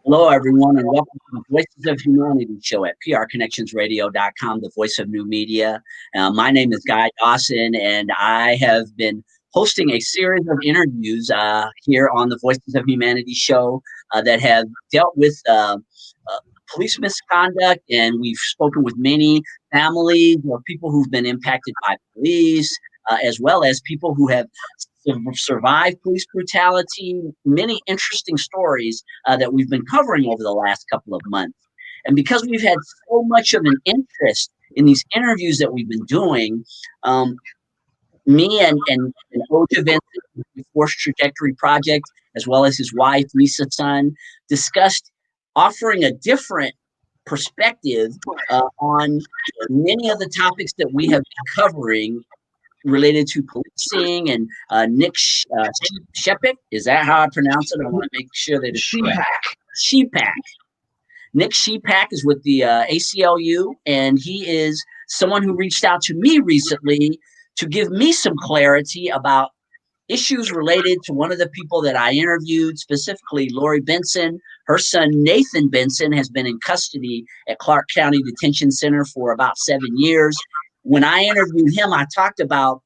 Hello, everyone, and welcome to the Voices of Humanity show at prconnectionsradio.com, the voice of new media. My name is Guy Dawson, and I have been hosting a series of interviews here on the Voices of Humanity show that have dealt with police misconduct, and we've spoken with many families or people who've been impacted by police, as well as people who have survived police brutality. Many interesting stories that we've been covering over the last couple of months. And because we've had so much of an interest in these interviews that we've been doing, me and Oja Vincent, the Force Trajectory Project, as well as his wife, Lisa Sun, discussed offering a different perspective on many of the topics that we have been covering related to policing. And Nick Shepak, is that how I pronounce it? I want to make sure that it's correct. Shepak. Nick Shepak is with the ACLU, and he is someone who reached out to me recently to give me some clarity about issues related to one of the people that I interviewed, specifically Lori Benson. Her son, Nathan Benson, has been in custody at Clark County Detention Center for about 7 years. When I interviewed him, I talked about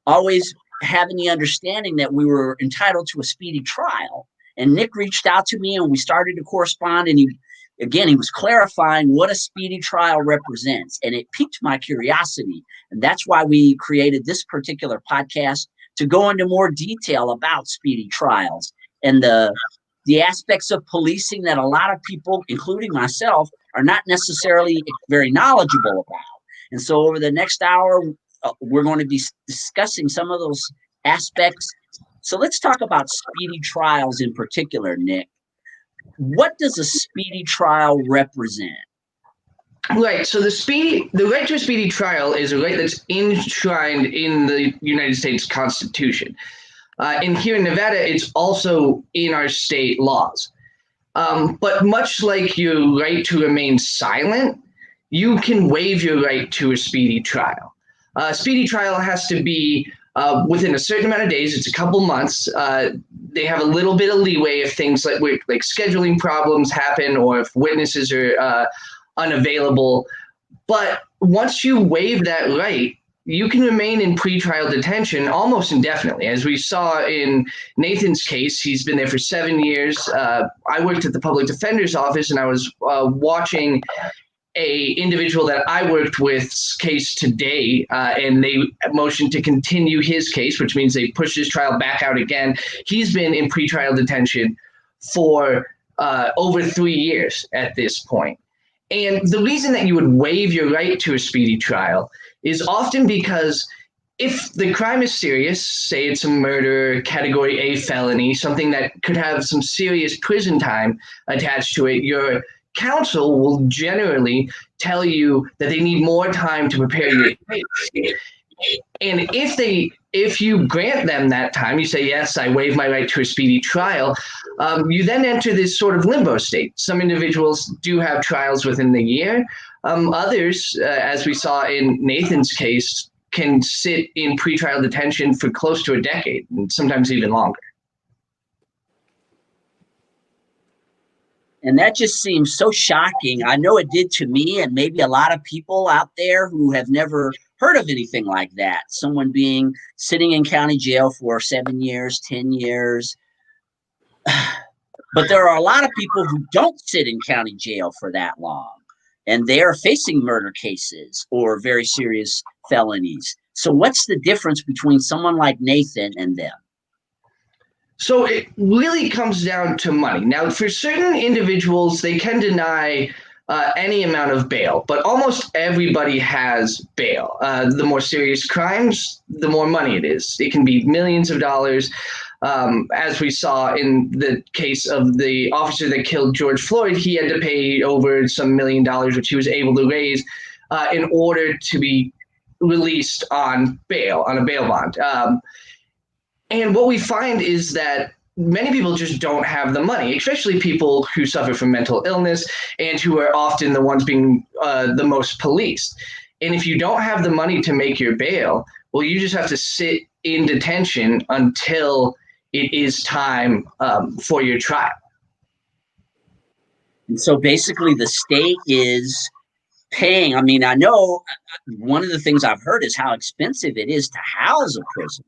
always having the understanding that we were entitled to a speedy trial. And Nick reached out to me and we started to correspond. And he was clarifying what a speedy trial represents. And it piqued my curiosity. And that's why we created this particular podcast, to go into more detail about speedy trials and the aspects of policing that a lot of people, including myself, are not necessarily very knowledgeable about. And so over the next hour, we're going to be discussing some of those aspects. So let's talk about speedy trials in particular, Nick. What does a speedy trial represent? Right. So the right to a speedy trial is a right that's enshrined in the United States Constitution. And here in Nevada, it's also in our state laws. But much like your right to remain silent, you can waive your right to a speedy trial. A speedy trial has to be within a certain amount of days. It's a couple months. They have a little bit of leeway if things like scheduling problems happen or if witnesses are unavailable. But once you waive that right, you can remain in pretrial detention almost indefinitely. As we saw in Nathan's case, he's been there for 7 years. I worked at the public defender's office, and I was watching a individual that I worked with's case today, and they motioned to continue his case, which means they pushed his trial back out again. He's been in pretrial detention for over 3 years at this point. And the reason that you would waive your right to a speedy trial is often because if the crime is serious, say it's a murder, category A felony, something that could have some serious prison time attached to it, your counsel will generally tell you that they need more time to prepare your case. And if you grant them that time, you say, yes, I waive my right to a speedy trial, you then enter this sort of limbo state. Some individuals do have trials within the year. Others, as we saw in Nathan's case, can sit in pretrial detention for close to a decade, and sometimes even longer. And that just seems so shocking. I know it did to me and maybe a lot of people out there who have never heard of anything like that. Someone sitting in county jail for 7 years, 10 years. But there are a lot of people who don't sit in county jail for that long, and they are facing murder cases or very serious felonies. So what's the difference between someone like Nathan and them? So it really comes down to money. Now, for certain individuals, they can deny any amount of bail, but almost everybody has bail. The more serious crimes, the more money it is. It can be millions of dollars. As we saw in the case of the officer that killed George Floyd, he had to pay over some $1 million, which he was able to raise in order to be released on bail, on a bail bond. And what we find is that many people just don't have the money, especially people who suffer from mental illness and who are often the ones being the most policed. And if you don't have the money to make your bail, well, you just have to sit in detention until it is time for your trial. And so basically the state is paying. I mean, I know one of the things I've heard is how expensive it is to house a prisoner.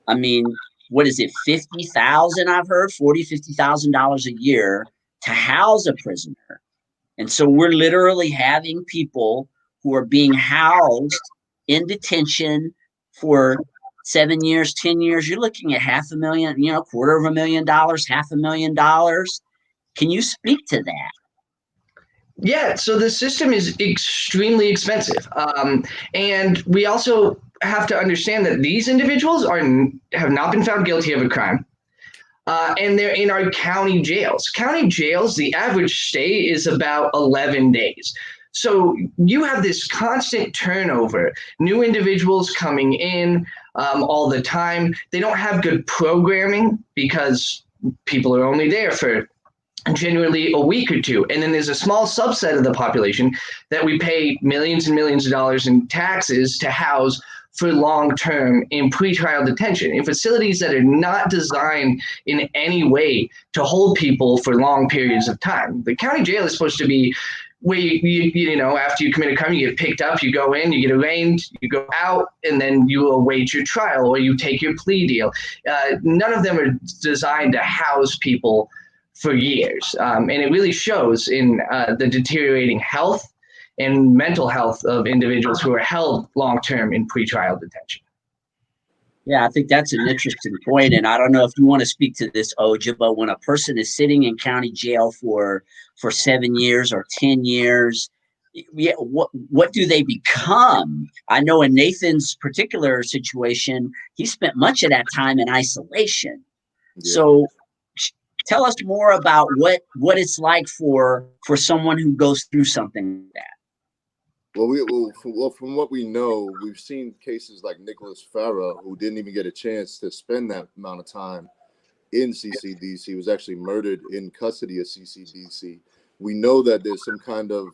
I mean, what is it, 50,000? I've heard $40,000-$50,000 a year to house a prisoner. And so we're literally having people who are being housed in detention for 7 years, 10 years. You're looking at $500,000, $250,000, $500,000. Can you speak to that? Yeah, so the system is extremely expensive. And we also have to understand that these individuals have not been found guilty of a crime. And they're in our county jails. County jails, the average stay is about 11 days. So you have this constant turnover, new individuals coming in all the time. They don't have good programming because people are only there for generally a week or two. And then there's a small subset of the population that we pay millions and millions of dollars in taxes to house for long-term in pretrial detention, in facilities that are not designed in any way to hold people for long periods of time. The county jail is supposed to be where after you commit a crime, you get picked up, you go in, you get arraigned, you go out, and then you await your trial or you take your plea deal. None of them are designed to house people for years. And it really shows in the deteriorating health and mental health of individuals who are held long-term in pretrial detention. Yeah, I think that's an interesting point. And I don't know if you want to speak to this, Oja, but when a person is sitting in county jail for 7 years or 10 years, yeah, what do they become? I know in Nathan's particular situation, he spent much of that time in isolation. Yeah. So tell us more about what it's like for someone who goes through something like that. Well, from what we know, we've seen cases like Nicholas Farah, who didn't even get a chance to spend that amount of time in CCDC. He was actually murdered in custody of CCDC. We know that there's some kind of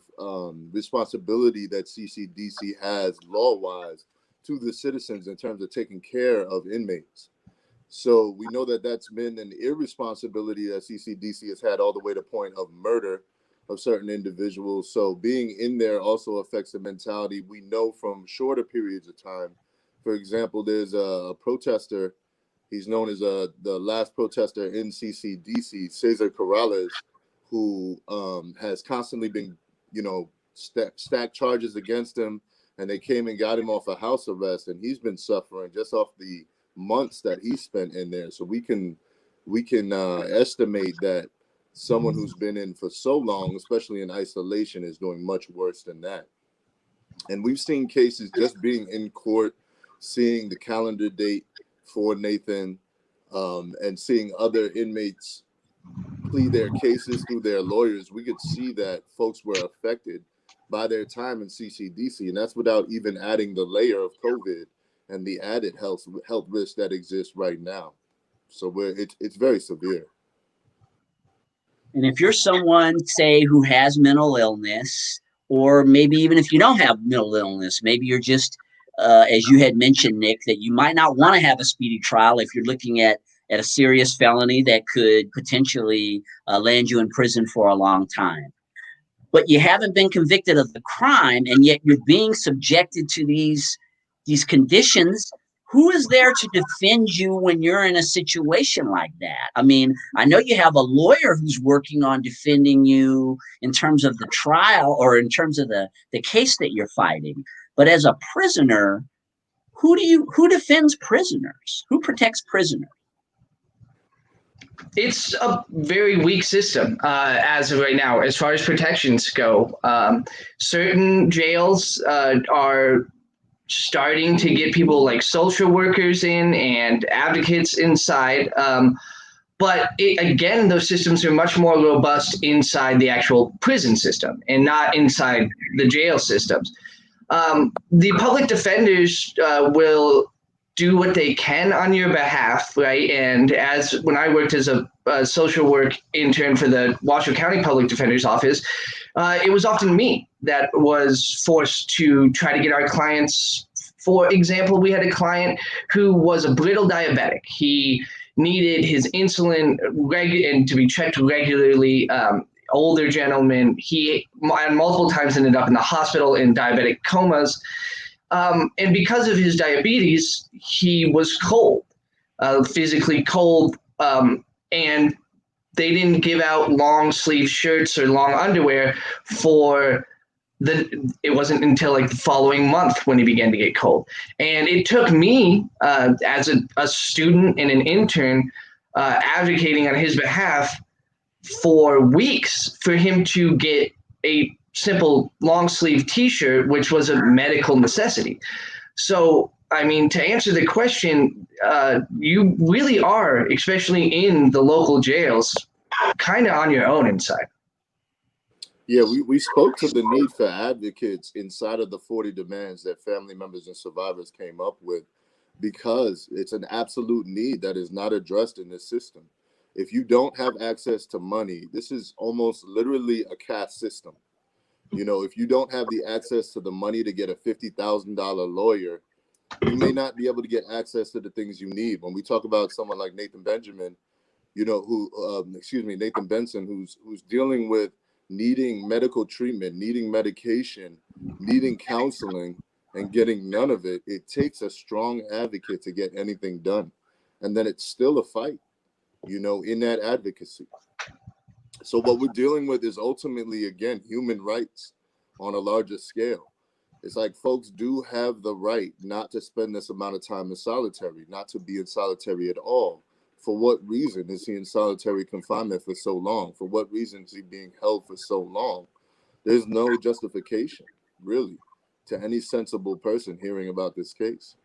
responsibility that CCDC has law-wise to the citizens in terms of taking care of inmates. So we know that that's been an irresponsibility that CCDC has had all the way to point of murder of certain individuals. So being in there also affects the mentality. We know from shorter periods of time. For example, there's a protester. He's known as the last protester in CCDC, Cesar Corrales, who has constantly been, stacked charges against him, and they came and got him off a house arrest, and he's been suffering just off the months that he spent in there. So we can estimate that someone who's been in for so long, especially in isolation, is doing much worse than that. And we've seen cases just being in court, seeing the calendar date for Nathan, and seeing other inmates plead their cases through their lawyers. We could see that folks were affected by their time in CCDC, and that's without even adding the layer of COVID and the added health risk that exists right now. So it's very severe. And if you're someone, say, who has mental illness, or maybe even if you don't have mental illness, maybe you're just, as you had mentioned, Nick, that you might not want to have a speedy trial if you're looking at a serious felony that could potentially land you in prison for a long time. But you haven't been convicted of the crime, and yet you're being subjected to these conditions. Who is there to defend you when you're in a situation like that? I mean, I know you have a lawyer who's working on defending you in terms of the trial or in terms of the case that you're fighting. But as a prisoner, who defends prisoners? Who protects prisoners? It's a very weak system as of right now, as far as protections go. Certain jails are starting to get people like social workers in and advocates inside. But again, those systems are much more robust inside the actual prison system and not inside the jail systems. The public defenders will do what they can on your behalf, right? And as when I worked as a social work intern for the Washoe County Public Defender's Office, it was often me that was forced to try to get our clients. For example, we had a client who was a brittle diabetic. He needed his insulin and to be checked regularly older gentleman. He multiple times ended up in the hospital in diabetic comas. And because of his diabetes, he was cold, physically cold. And they didn't give out long sleeve shirts or long underwear for it wasn't until like the following month when he began to get cold. And it took me as a student and an intern advocating on his behalf for weeks for him to get a simple long sleeve t-shirt, which was a medical necessity. So, I mean, to answer the question, you really are, especially in the local jails, kind of on your own inside. Yeah, we spoke to the need for advocates inside of the 40 demands that family members and survivors came up with, because it's an absolute need that is not addressed in this system. If you don't have access to money, this is almost literally a caste system. You know, if you don't have the access to the money to get a $50,000 lawyer, you may not be able to get access to the things you need. When we talk about someone like Nathan Benson, who's dealing with needing medical treatment, needing medication, needing counseling, and getting none of it, it takes a strong advocate to get anything done. And then it's still a fight, you know, in that advocacy. So what we're dealing with is ultimately, again, human rights on a larger scale. It's like folks do have the right not to spend this amount of time in solitary, not to be in solitary at all. For what reason is he in solitary confinement for so long? For what reason is he being held for so long? There's no justification, really, to any sensible person hearing about this case.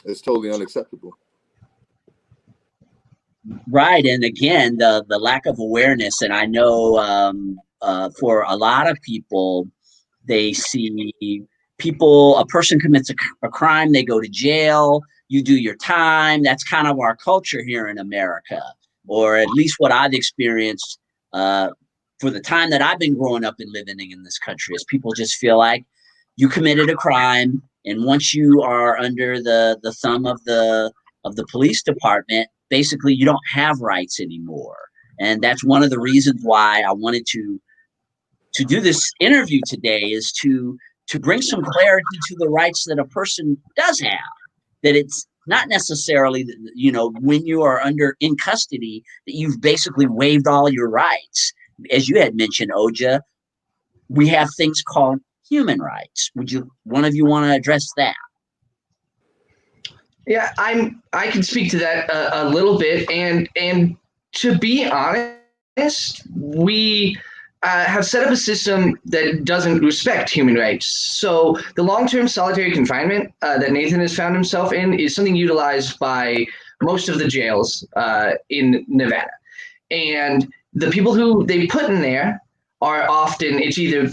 It's totally unacceptable. Right. And again, the lack of awareness. And I know for a lot of people, they see a person commits a crime, they go to jail, you do your time. That's kind of our culture here in America, or at least what I've experienced for the time that I've been growing up and living in this country, is people just feel like you committed a crime. And once you are under the thumb of the police department, basically you don't have rights anymore. And that's one of the reasons why I wanted to do this interview today, is to bring some clarity to the rights that a person does have. That it's not necessarily, you know, when you are in custody, that you've basically waived all your rights. As you had mentioned, Oja, we have things called human rights. One of you want to address that? Yeah, I can speak to that a little bit, and to be honest, we have set up a system that doesn't respect human rights. So the long-term solitary confinement that Nathan has found himself in is something utilized by most of the jails in Nevada. And the people who they put in there are often, it's either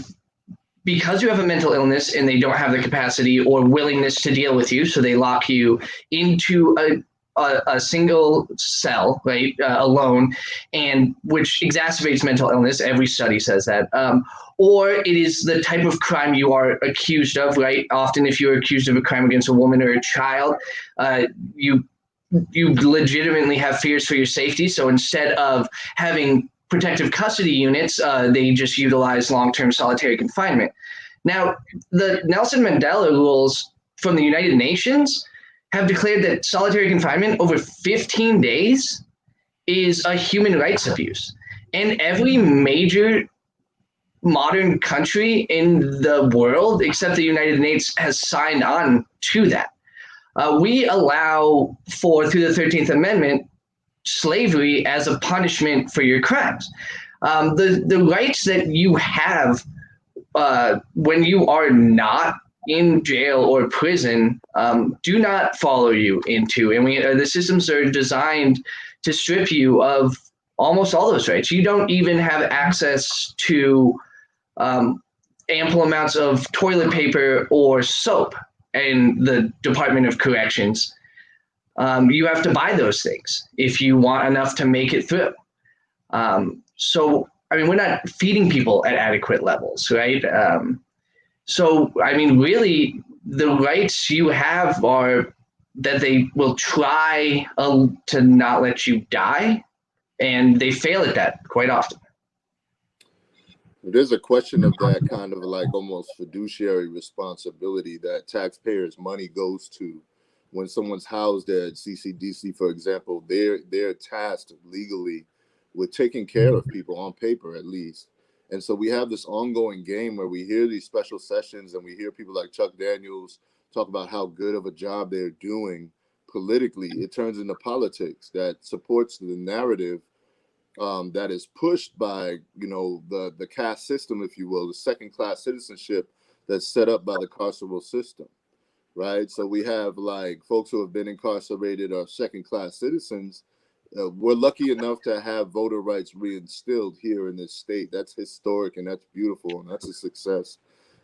because you have a mental illness and they don't have the capacity or willingness to deal with you, so they lock you into a single cell, right, alone, and which exacerbates mental illness. Every study says that. Or it is the type of crime you are accused of, right? Often if you're accused of a crime against a woman or a child, you legitimately have fears for your safety. So instead of having protective custody units, they just utilize long-term solitary confinement. Now, the Nelson Mandela rules from the United Nations have declared that solitary confinement over 15 days is a human rights abuse. And every major modern country in the world, except the United States, has signed on to that. We allow through the 13th Amendment, slavery as a punishment for your crimes. The rights that you have when you are not in jail or prison do not follow you into, and the systems are designed to strip you of almost all those rights. You don't even have access to ample amounts of toilet paper or soap in the Department of Corrections. You have to buy those things if you want enough to make it through. So, I mean, we're not feeding people at adequate levels, right? So, I mean, really, the rights you have are that they will try to not let you die, and they fail at that quite often. There's a question of that kind of like almost fiduciary responsibility that taxpayers' money goes to. When someone's housed at CCDC, for example, they're tasked legally with taking care of people on paper, at least. And so we have this ongoing game where we hear these special sessions and we hear people like Chuck Daniels talk about how good of a job they're doing politically. It turns into politics that supports the narrative that is pushed by, the caste system, if you will, the second-class citizenship that's set up by the carceral system, right? So we have like folks who have been incarcerated or second-class citizens. We're lucky enough to have voter rights reinstilled here in this state. That's historic and that's beautiful and that's a success.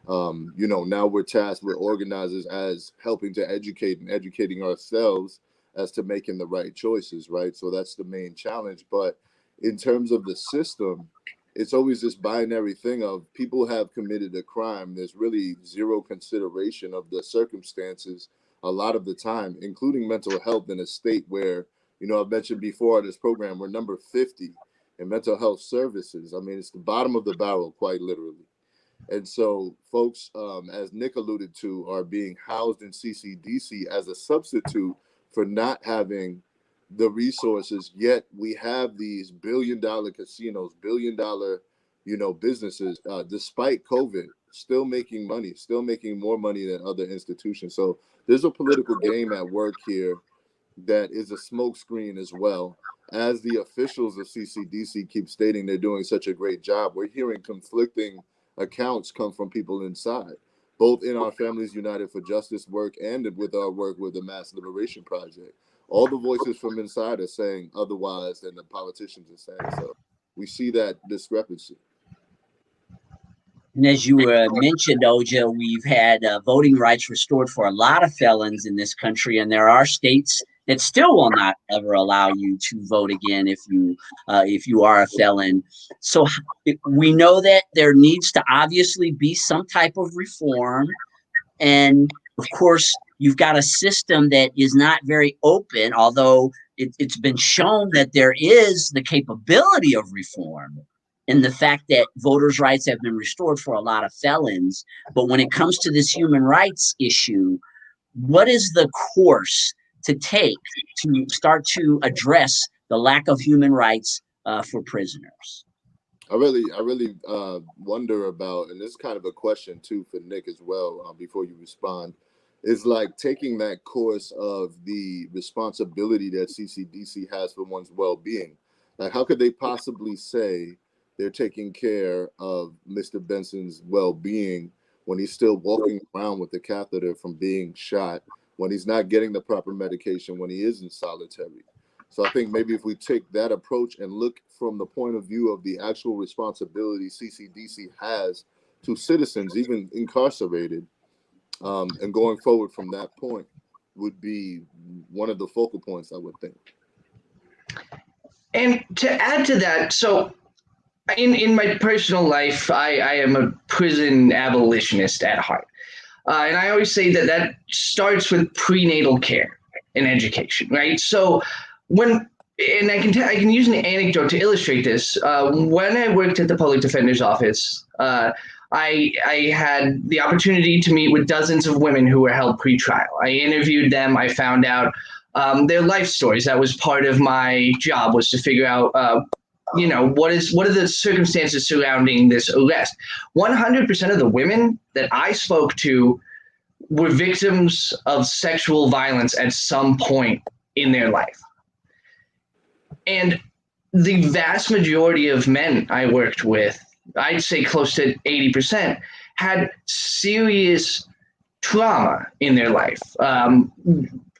Now we're tasked with organizers as helping to educate and educating ourselves as to making the right choices, right? So that's the main challenge. But in terms of the system, it's always this binary thing of people have committed a crime. There's really zero consideration of the circumstances a lot of the time, including mental health in a state where, I've mentioned before on this program, we're number 50 in mental health services. I mean, it's the bottom of the barrel, quite literally. And so folks, as Nick alluded to, are being housed in CCDC as a substitute for not having the resources. Yet we have these billion-dollar casinos, billion-dollar, businesses, despite COVID, still making money, still making more money than other institutions. So there's a political game at work here that is a smokescreen as well. As the officials of CCDC keep stating they're doing such a great job, we're hearing conflicting accounts come from people inside, both in our Families United for Justice work and with our work with the Mass Liberation Project. All the voices from inside are saying otherwise than the politicians are saying. So we see that discrepancy. And as you mentioned, Oja, we've had voting rights restored for a lot of felons in this country, and there are states that still will not ever allow you to vote again if you are a felon. So we know that there needs to obviously be some type of reform, and of course, you've got a system that is not very open, although it's been shown that there is the capability of reform in the fact that voters' rights have been restored for a lot of felons. But when it comes to this human rights issue, what is the course to take to start to address the lack of human rights for prisoners? I really wonder about, and this is kind of a question too for Nick as well, before you respond, is like taking that course of the responsibility that CCDC has for one's well-being. Like, how could they possibly say they're taking care of Mr. Benson's well-being when he's still walking around with the catheter from being shot, when he's not getting the proper medication, when he is in solitary? So I think maybe if we take that approach and look from the point of view of the actual responsibility CCDC has to citizens, even incarcerated, and going forward from that point would be one of the focal points, I would think. And to add to that, so in my personal life, I am a prison abolitionist at heart. And I always say that starts with prenatal care and education, right? So and I can use an anecdote to illustrate this. When I worked at the public defender's office, I had the opportunity to meet with dozens of women who were held pretrial. I interviewed them. I found out their life stories. That was part of my job, was to figure out, what are the circumstances surrounding this arrest. 100% of the women that I spoke to were victims of sexual violence at some point in their life. And the vast majority of men I worked with, I'd say close to 80%, had serious trauma in their life.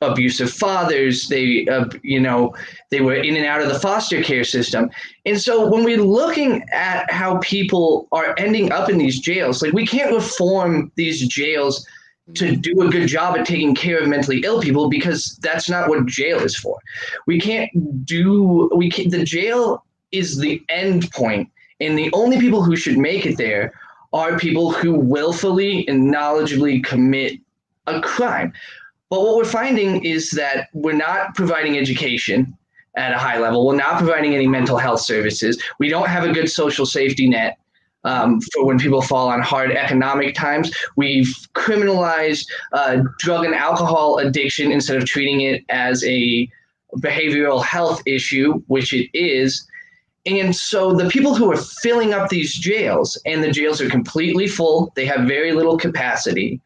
Abusive fathers, they were in and out of the foster care system. And so when we're looking at how people are ending up in these jails, like, we can't reform these jails to do a good job at taking care of mentally ill people, because that's not what jail is for. The jail is the end point, and the only people who should make it there are people who willfully and knowledgeably commit a crime. But what we're finding is that we're not providing education. at a high level. We're not providing any mental health services. We don't have a good social safety net for when people fall on hard economic times. We've criminalized drug and alcohol addiction instead of treating it as a behavioral health issue, which it is. And so the people who are filling up these jails, and the jails are completely full, they have very little capacity,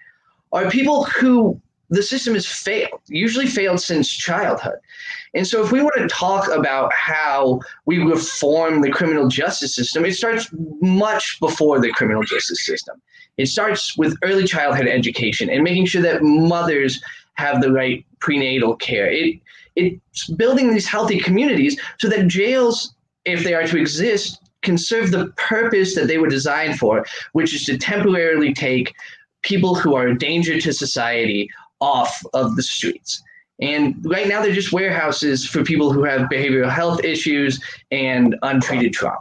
are people who the system has failed, usually failed since childhood. And so if we want to talk about how we reform the criminal justice system, it starts much before the criminal justice system. It starts with early childhood education and making sure that mothers have the right prenatal care. It's building these healthy communities so that jails, if they are to exist, can serve the purpose that they were designed for, which is to temporarily take people who are a danger to society off of the streets. And right now, they're just warehouses for people who have behavioral health issues and untreated trauma.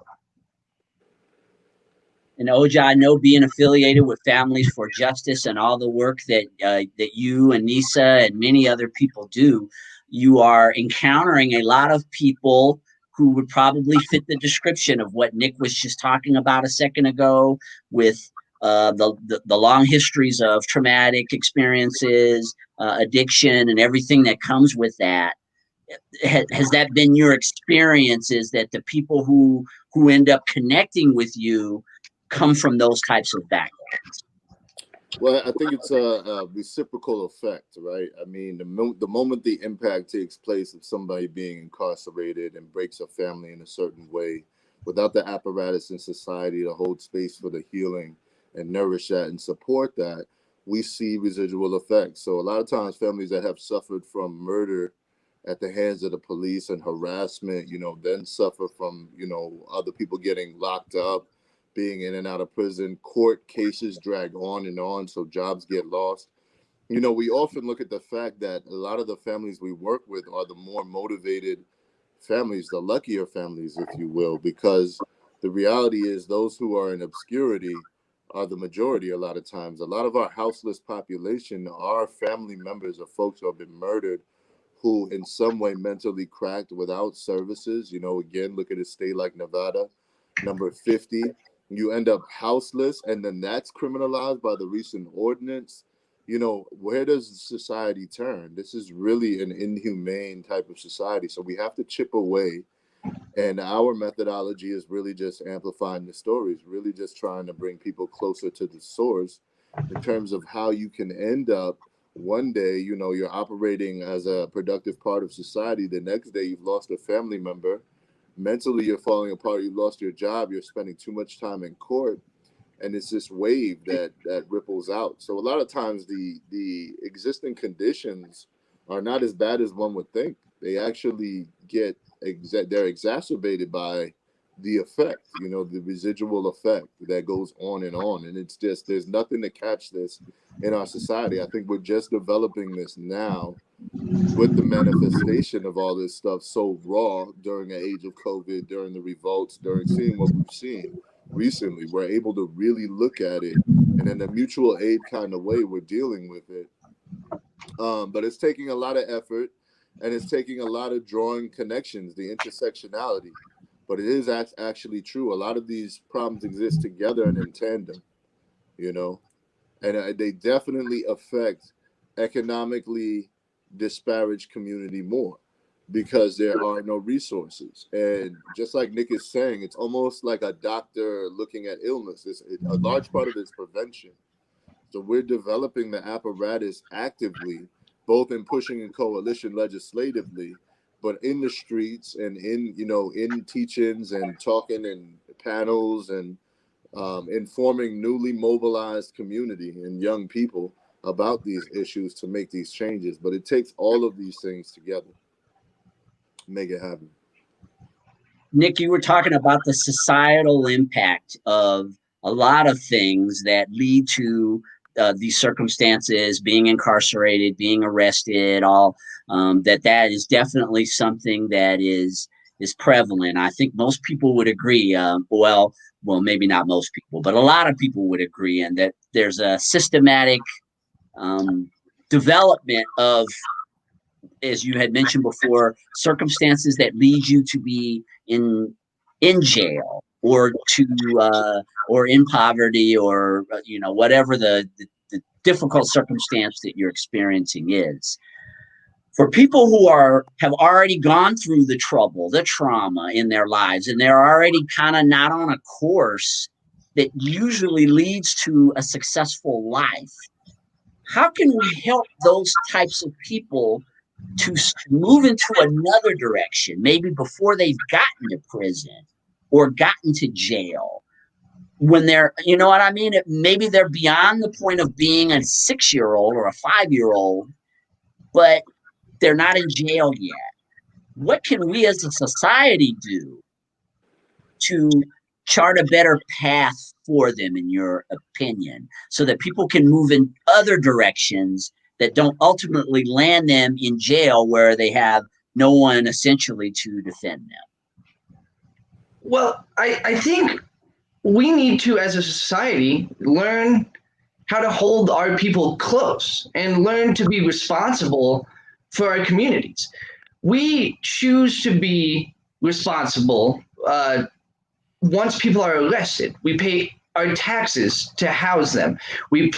And Oja, I know being affiliated with Families for Justice and all the work that that you and Nisa and many other people do, you are encountering a lot of people who would probably fit the description of what Nick was just talking about a second ago, with the long histories of traumatic experiences, addiction, and everything that comes with that. Has that been your experience? Is that the people who end up connecting with you come from those types of backgrounds? Well, I think it's a reciprocal effect, right? I mean, the moment the impact takes place of somebody being incarcerated and breaks a family in a certain way, without the apparatus in society to hold space for the healing and nourish that and support that, we see residual effects. So a lot of times families that have suffered from murder at the hands of the police and harassment, then suffer from, other people getting locked up, being in and out of prison, court cases drag on and on, so jobs get lost. We often look at the fact that a lot of the families we work with are the more motivated families, the luckier families, if you will, because the reality is those who are in obscurity are the majority a lot of times. A lot of our houseless population are family members of folks who have been murdered, who in some way mentally cracked without services. Again, look at a state like Nevada, number 50. You end up houseless, and then that's criminalized by the recent ordinance. Where does society turn? This is really an inhumane type of society. So we have to chip away. And our methodology is really just amplifying the stories, really just trying to bring people closer to the source in terms of how you can end up one day, you're operating as a productive part of society. The next day, you've lost a family member. Mentally, you're falling apart. You lost your job. You're spending too much time in court. And it's this wave that ripples out. So a lot of times the existing conditions are not as bad as one would think. They actually they're exacerbated by the effect, the residual effect that goes on. And it's just, there's nothing to catch this in our society. I think we're just developing this now with the manifestation of all this stuff so raw during the age of COVID, during the revolts, during seeing what we've seen recently. We're able to really look at it, and in a mutual aid kind of way, we're dealing with it. But it's taking a lot of effort, and it's taking a lot of drawing connections, the intersectionality. But it is actually true. A lot of these problems exist together and in tandem, and they definitely affect economically disparaged community more because there are no resources. And just like Nick is saying, it's almost like a doctor looking at illness. A large part of it is prevention. So we're developing the apparatus actively, both in pushing in coalition legislatively, but in the streets and in teach-ins and talking in panels and informing newly mobilized community and young people about these issues to make these changes. But it takes all of these things together to make it happen. Nick, you were talking about the societal impact of a lot of things that lead to these circumstances, being incarcerated, being arrested, all that is definitely something that is prevalent. I think most people would agree. Well, maybe not most people, but a lot of people would agree, and that there's a systematic development of as you had mentioned before, circumstances that lead you to be in jail or to or in poverty or whatever the difficult circumstance that you're experiencing is. For people who have already gone through the trouble, the trauma in their lives, and they're already kind of not on a course that usually leads to a successful life, how can we help those types of people to move into another direction, maybe before they've gotten to prison or gotten to jail? When they're, you know what I mean? Maybe they're beyond the point of being a 6-year-old or a 5-year-old, but they're not in jail yet. What can we as a society do to chart a better path for them, in your opinion, so that people can move in other directions that don't ultimately land them in jail where they have no one essentially to defend them? Well, I think we need to, as a society, learn how to hold our people close and learn to be responsible for our communities. We choose to be responsible once people are arrested. We pay our taxes to house them. We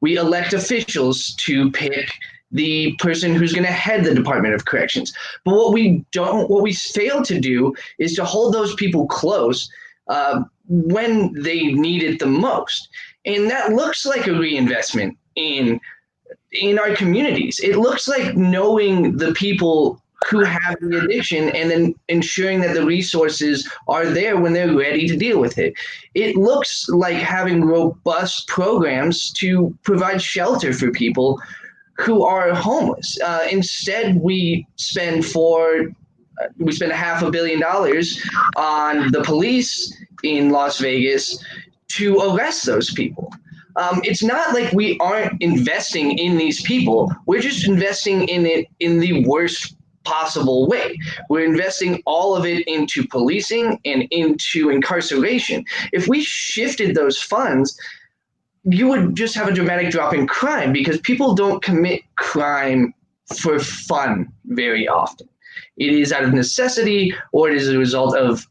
elect officials to pick the person who's going to head the Department of Corrections. But what we fail to do is to hold those people close when they need it the most. And that looks like a reinvestment in our communities. It looks like knowing the people who have the addiction and then ensuring that the resources are there when they're ready to deal with it. It looks like having robust programs to provide shelter for people who are homeless. Instead, we spend $500 million on the police in Las Vegas to arrest those people. It's not like we aren't investing in these people. We're just investing in it in the worst possible way. We're investing all of it into policing and into incarceration. If we shifted those funds, you would just have a dramatic drop in crime, because people don't commit crime for fun very often. It is out of necessity, or it is a result of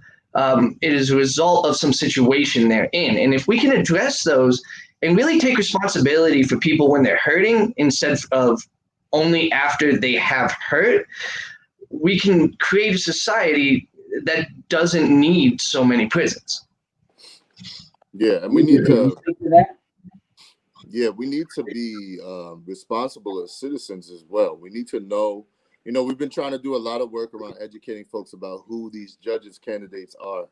some situation they're in. And if we can address those and really take responsibility for people when they're hurting instead of only after they have hurt, we can create a society that doesn't need so many prisons. Yeah, and we need to. Yeah, we need to be responsible as citizens as well. We need to know. We've been trying to do a lot of work around educating folks about who these judges candidates are.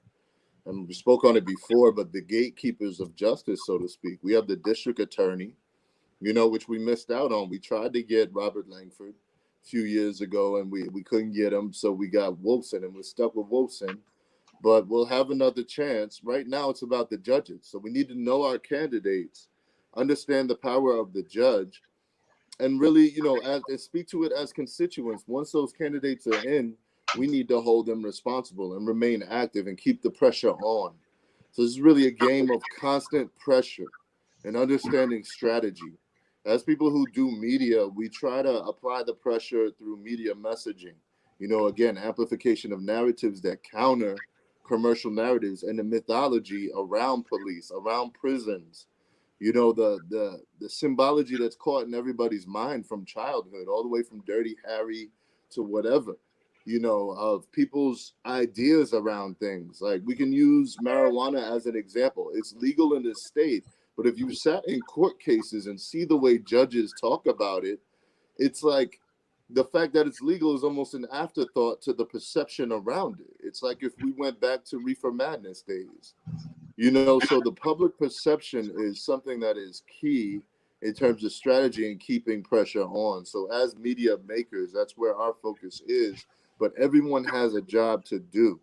And we spoke on it before, but the gatekeepers of justice, so to speak. We have the district attorney, which we missed out on. We tried to get Robert Langford a few years ago, and we couldn't get him. So we got Wolfson, and we're stuck with Wolfson. But we'll have another chance. Right now, it's about the judges. So we need to know our candidates, understand the power of the judge, and really, and speak to it as constituents. Once those candidates are in, we need to hold them responsible and remain active and keep the pressure on. So this is really a game of constant pressure and understanding strategy. As people who do media, we try to apply the pressure through media messaging. Again, amplification of narratives that counter commercial narratives and the mythology around police, around prisons. The symbology that's caught in everybody's mind from childhood, all the way from Dirty Harry to whatever, of people's ideas around things. Like, we can use marijuana as an example. It's legal in this state, but if you sat in court cases and see the way judges talk about it, it's like the fact that it's legal is almost an afterthought to the perception around it. It's like if we went back to Reefer Madness days. So the public perception is something that is key in terms of strategy and keeping pressure on. So as media makers, that's where our focus is. But everyone has a job to do.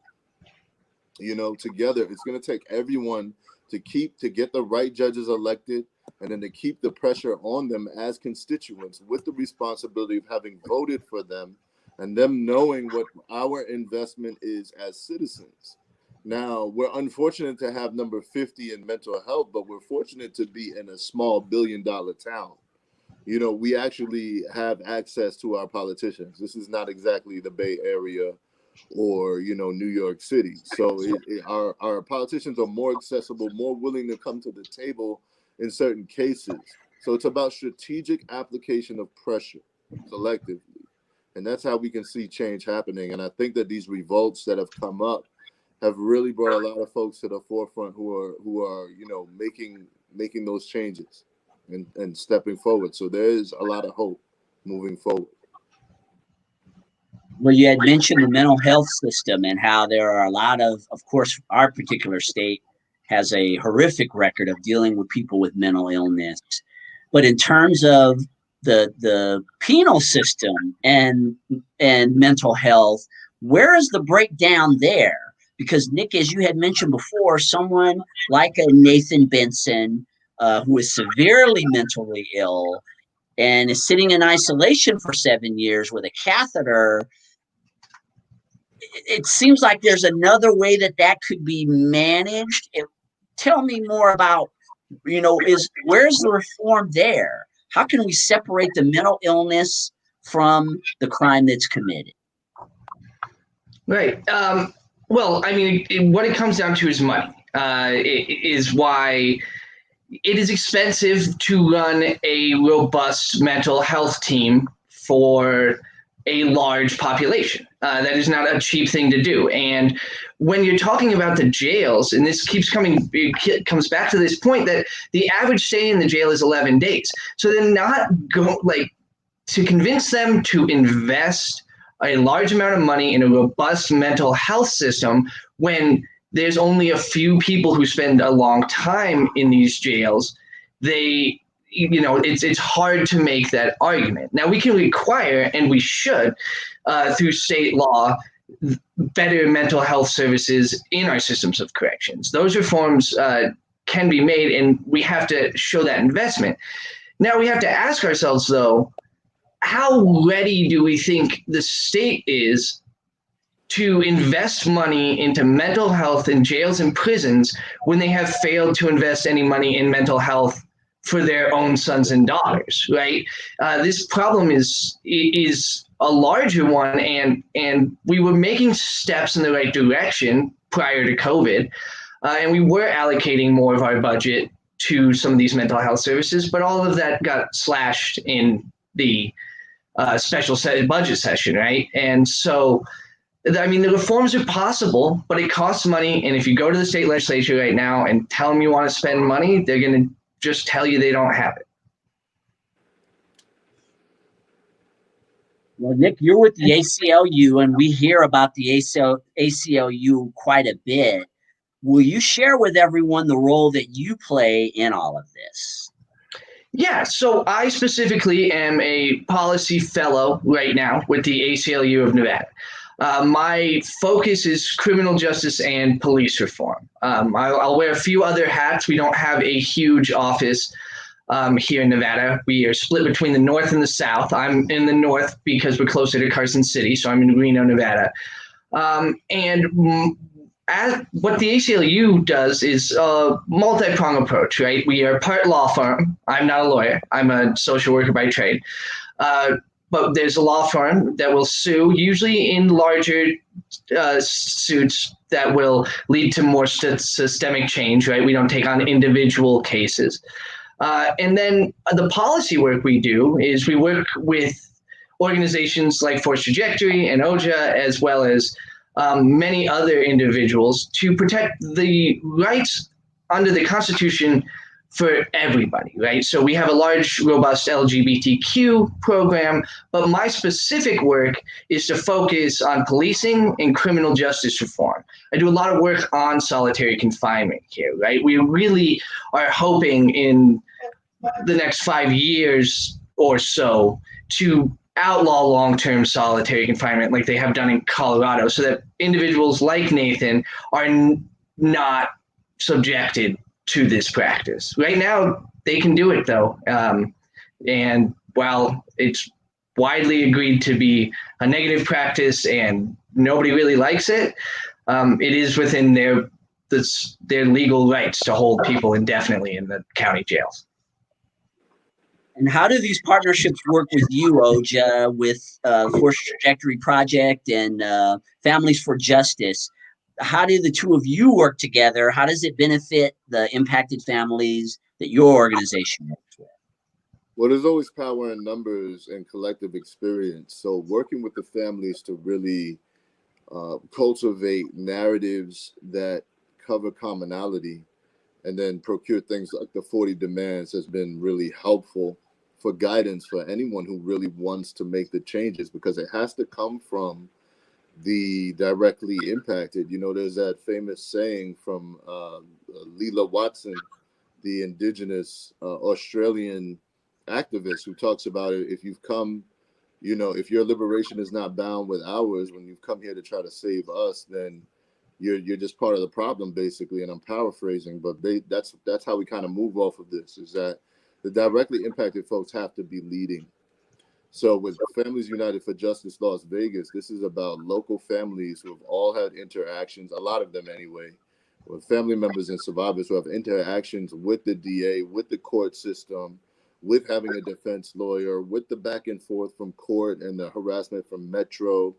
Together, it's going to take everyone to get the right judges elected, and then to keep the pressure on them as constituents, with the responsibility of having voted for them and them knowing what our investment is as citizens. Now, we're unfortunate to have number 50 in mental health, but we're fortunate to be in a small $1 billion town. we actually have access to our politicians. This is not exactly the Bay Area or, New York City. So our politicians are more accessible, more willing to come to the table in certain cases. So it's about strategic application of pressure collectively. And that's how we can see change happening. And I think that these revolts that have come up have really brought a lot of folks to the forefront who are making those changes and stepping forward. So there is a lot of hope moving forward. Well, you had mentioned the mental health system and how there are a lot of course, our particular state has a horrific record of dealing with people with mental illness. But in terms of the penal system and mental health, where is the breakdown there? Because Nick, as you had mentioned before, someone like a Nathan Benson, who is severely mentally ill and is sitting in isolation for 7 years with a catheter, it seems like there's another way that could be managed. Tell me more about, where's the reform there? How can we separate the mental illness from the crime that's committed? Right. Well, I mean, what it comes down to is money. Is why it is expensive to run a robust mental health team for a large population. That is not a cheap thing to do. And when you're talking about the jails, and this it comes back to this point that the average stay in the jail is 11 days. So they're not to convince them to invest a large amount of money in a robust mental health system when there's only a few people who spend a long time in these jails. It's hard to make that argument. Now, we can require, and we should, through state law, better mental health services in our systems of corrections. Those reforms can be made, and we have to show that investment. Now, we have to ask ourselves, though, how ready do we think the state is to invest money into mental health in jails and prisons when they have failed to invest any money in mental health for their own sons and daughters, right? This problem is a larger one, and we were making steps in the right direction prior to COVID, and we were allocating more of our budget to some of these mental health services, but all of that got slashed in the special budget session, right? And so, I mean, the reforms are possible, but it costs money. And if you go to the state legislature right now and tell them you want to spend money, they're going to just tell you they don't have it. Well, Nick, you're with the ACLU, and we hear about the ACLU quite a bit. Will you share with everyone the role that you play in all of this? Yeah, so I specifically am a policy fellow right now with the ACLU of Nevada. My focus is criminal justice and police reform. I'll wear a few other hats. We don't have a huge office here in Nevada. We are split between the north and the south. I'm in the north because we're closer to Carson City, so I'm in Reno, Nevada. What the ACLU does is a multi-pronged approach, right? We are part law firm. I'm not a lawyer. I'm a social worker by trade. But there's a law firm that will sue, usually in larger suits that will lead to more systemic change, right? We don't take on individual cases. And then the policy work we do is we work with organizations like Force Trajectory and OJA, as well as many other individuals to protect the rights under the Constitution for everybody, right? So we have a large, robust LGBTQ program, but my specific work is to focus on policing and criminal justice reform. I do a lot of work on solitary confinement here, right? We really are hoping in the next 5 years or so to outlaw long-term solitary confinement like they have done in Colorado, so that individuals like Nathan are not subjected to this practice. Right now, they can do it though. And while it's widely agreed to be a negative practice and nobody really likes it, it is within their legal rights to hold people indefinitely in the county jails. And how do these partnerships work with you, Oja, with Force Trajectory Project and Families for Justice? How do the two of you work together? How does it benefit the impacted families that your organization works with? Well, there's always power in numbers and collective experience. So working with the families to really cultivate narratives that cover commonality and then procure things like the 40 demands has been really helpful for guidance for anyone who really wants to make the changes, because it has to come from the directly impacted. You know, there's that famous saying from Leela Watson, the indigenous Australian activist, who talks about it. If you've come, you know, if your liberation is not bound with ours, when you've come here to try to save us, then you're just part of the problem, basically. And I'm paraphrasing, but that's how we kind of move off of this, is that the directly impacted folks have to be leading. So with Families United for Justice Las Vegas, this is about local families who have all had interactions, a lot of them anyway, with family members and survivors who have interactions with the DA, with the court system, with having a defense lawyer, with the back and forth from court and the harassment from Metro,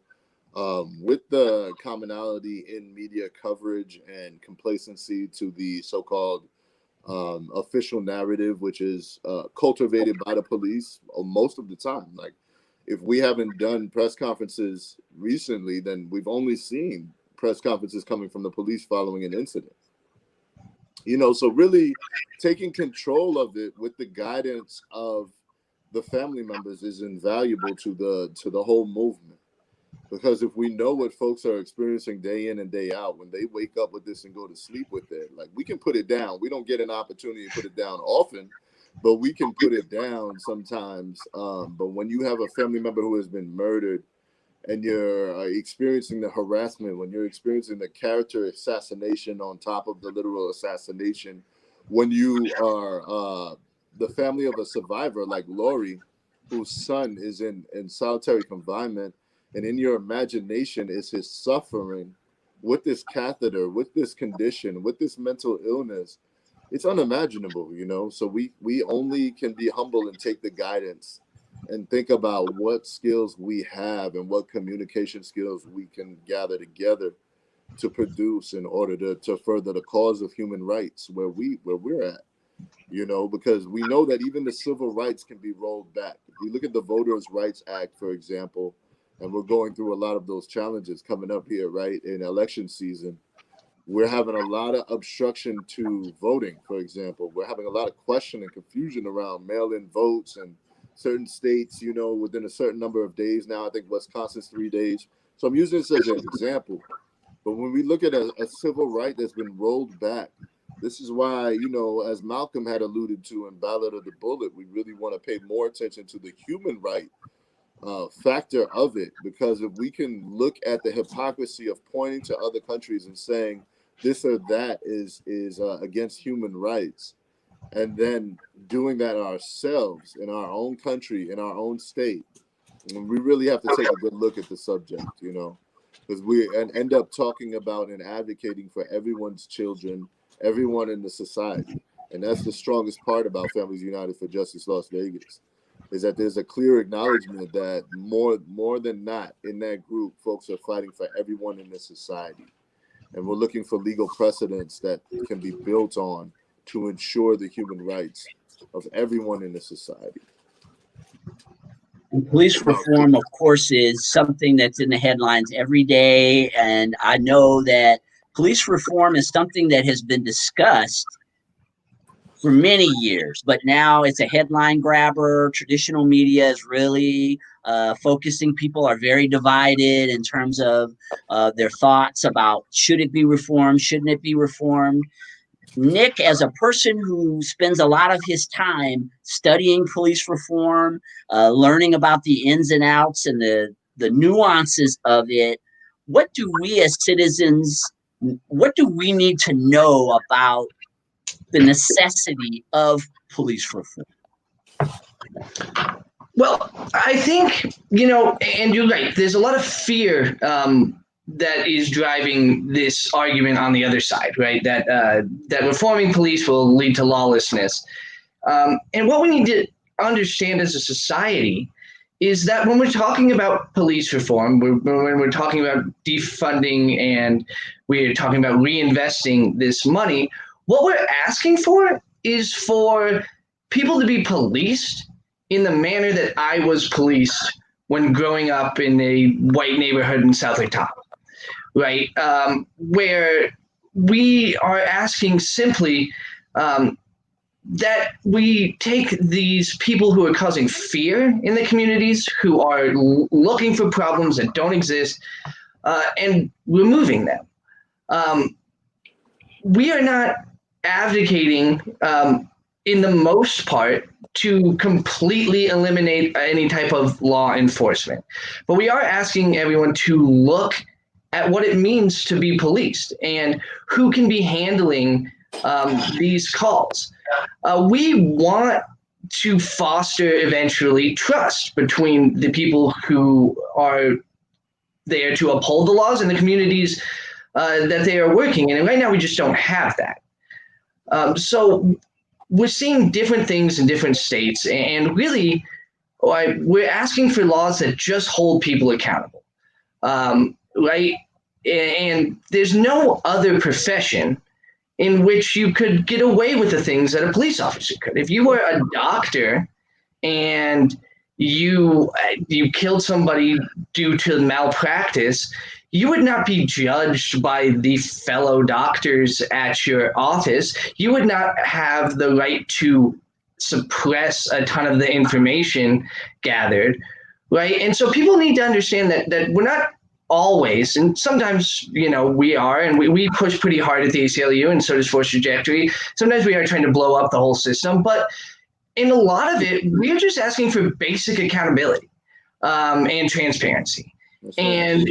with the commonality in media coverage and complacency to the so-called official narrative, which is cultivated by the police most of the time. Like, if we haven't done press conferences recently, then we've only seen press conferences coming from the police following an incident. You know, so really taking control of it with the guidance of the family members is invaluable to the whole movement. Because if we know what folks are experiencing day in and day out, when they wake up with this and go to sleep with it, like, we can put it down. We don't get an opportunity to put it down often, but we can put it down sometimes. But when you have a family member who has been murdered and you're experiencing the harassment, when you're experiencing the character assassination on top of the literal assassination, when you are the family of a survivor like Lori, whose son is in solitary confinement, and in your imagination is his suffering with this catheter, with this condition, with this mental illness, it's unimaginable, you know? So we only can be humble and take the guidance and think about what skills we have and what communication skills we can gather together to produce in order to further the cause of human rights where we're at, you know, because we know that even the civil rights can be rolled back. If we look at the Voters' Rights Act, for example, and we're going through a lot of those challenges coming up here, right, in election season. We're having a lot of obstruction to voting, for example. We're having a lot of question and confusion around mail-in votes and certain states, you know, within a certain number of days now. I think Wisconsin's 3 days. So I'm using this as an example. But when we look at a civil right that's been rolled back, this is why, you know, as Malcolm had alluded to in Ballad of the Bullet, we really want to pay more attention to the human right factor of it, because if we can look at the hypocrisy of pointing to other countries and saying this or that is against human rights, and then doing that ourselves in our own country, in our own state, and we really have to take a good look at the subject, you know, because we end up talking about and advocating for everyone's children, everyone in the society. And that's the strongest part about Families United for Justice Las Vegas, is that there's a clear acknowledgement that more than not in that group, folks are fighting for everyone in the society. And we're looking for legal precedents that can be built on to ensure the human rights of everyone in the society. And police reform, of course, is something that's in the headlines every day. And I know that police reform is something that has been discussed for many years, but now it's a headline grabber. Traditional media is really focusing. People are very divided in terms of their thoughts about should it be reformed, shouldn't it be reformed. Nick, as a person who spends a lot of his time studying police reform, learning about the ins and outs and the nuances of it, what do we as citizens, what do we need to know about the necessity of police reform? Well, I think, you know, and you're right, there's a lot of fear that is driving this argument on the other side, right? That reforming police will lead to lawlessness. And what we need to understand as a society is that when we're talking about police reform, when we're talking about defunding and we're talking about reinvesting this money, what we're asking for is for people to be policed in the manner that I was policed when growing up in a white neighborhood in South Lake Tahoe, right? Where we are asking simply that we take these people who are causing fear in the communities, who are looking for problems that don't exist, and removing them. We are not advocating, in the most part, to completely eliminate any type of law enforcement, but we are asking everyone to look at what it means to be policed and who can be handling these calls. We want to foster eventually trust between the people who are there to uphold the laws and the communities that they are working in. And right now we just don't have that. So we're seeing different things in different states, and really we're asking for laws that just hold people accountable, right? And there's no other profession in which you could get away with the things that a police officer could. If you were a doctor and you killed somebody due to malpractice, you would not be judged by the fellow doctors at your office. You would not have the right to suppress a ton of the information gathered, right? And so people need to understand that we're not always, and sometimes, we are, and we push pretty hard at the ACLU, and so does Force Trajectory. Sometimes we are trying to blow up the whole system, but in a lot of it, we're just asking for basic accountability and transparency. And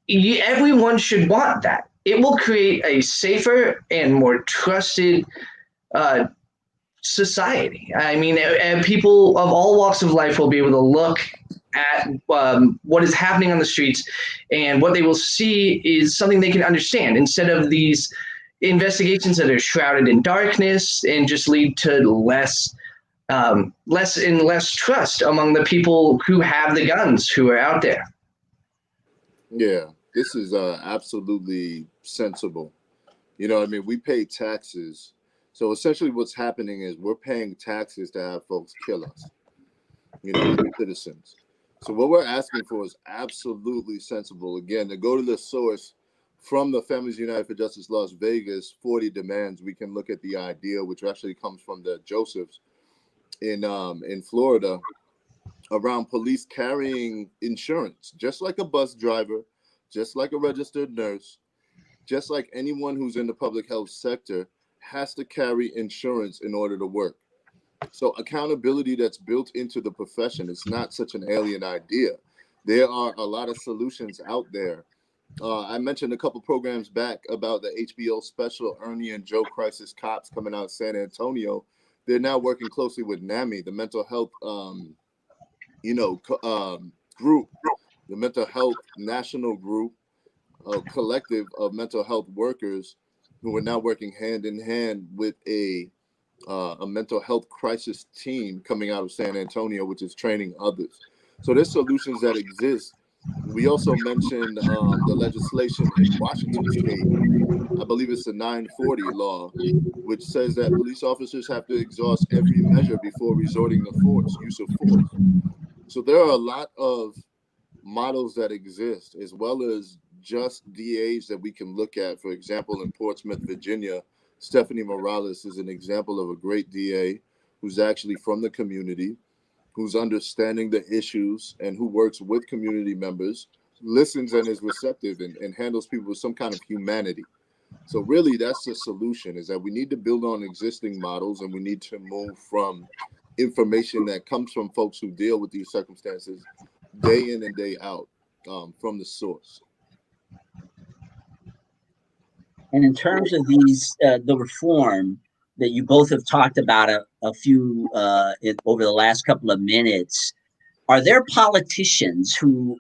everyone should want that. It will create a safer and more trusted society. I mean, and people of all walks of life will be able to look at what is happening on the streets, and what they will see is something they can understand, instead of these investigations that are shrouded in darkness and just lead to less and less trust among the people who have the guns, who are out there. Yeah, this is absolutely sensible. I mean, we pay taxes. So essentially what's happening is we're paying taxes to have folks kill us, citizens. So what we're asking for is absolutely sensible. Again, to go to the source from the Families United for Justice Las Vegas 40 demands, we can look at the idea, which actually comes from the Josephs in Florida, around police carrying insurance, just like a bus driver, just like a registered nurse, just like anyone who's in the public health sector has to carry insurance in order to work. So accountability that's built into the profession is not such an alien idea. There are a lot of solutions out there. I mentioned a couple programs back about the HBO special Ernie and Joe Crisis Cops coming out of San Antonio. They're now working closely with NAMI, the mental health group, the mental health national group, collective of mental health workers who are now working hand in hand with a mental health crisis team coming out of San Antonio, which is training others. So there's solutions that exist. We also mentioned the legislation in Washington State. I believe it's the 940 law, which says that police officers have to exhaust every measure before resorting to use of force. So there are a lot of models that exist, as well as just DAs that we can look at. For example, in Portsmouth, Virginia, Stephanie Morales is an example of a great DA who's actually from the community, who's understanding the issues and who works with community members, listens and is receptive and handles people with some kind of humanity. So really, that's the solution, is that we need to build on existing models, and we need to move from information that comes from folks who deal with these circumstances day in and day out, from the source. And in terms of the reform that you both have talked about a few over the last couple of minutes, are there politicians who,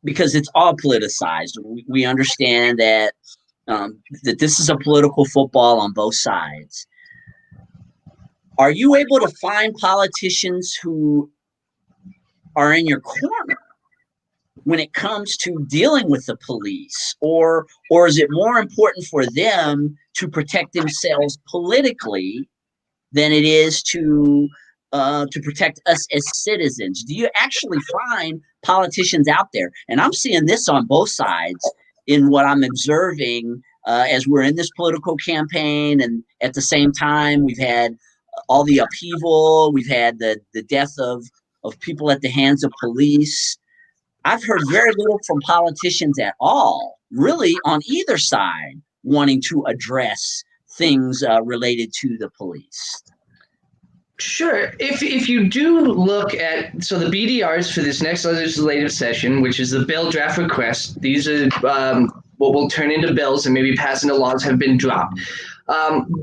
because it's all politicized, we understand that that this is a political football on both sides. Are you able to find politicians who are in your corner when it comes to dealing with the police, or is it more important for them to protect themselves politically than it is to protect us as citizens? Do you actually find politicians out there? And I'm seeing this on both sides in what I'm observing as we're in this political campaign, and at the same time we've had all the upheaval, we've had the death of people at the hands of police. I've heard very little from politicians at all, really, on either side, wanting to address things related to the police. Sure. If you do look at, so the BDRs for this next legislative session, which is the bill draft request, these are what will turn into bills and maybe pass into laws, have been dropped.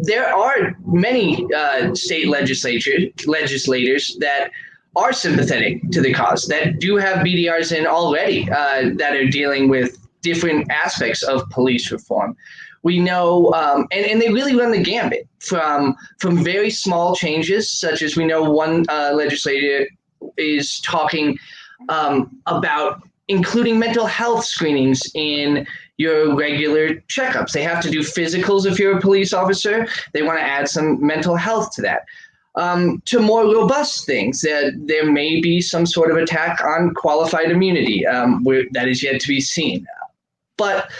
There are many state legislators that are sympathetic to the cause, that do have BDRs in already that are dealing with different aspects of police reform. We know, and they really run the gambit from very small changes, such as we know one legislator is talking about including mental health screenings in your regular checkups. They have to do physicals if you're a police officer. They want to add some mental health to that. To more robust things, there may be some sort of attack on qualified immunity that is yet to be seen. But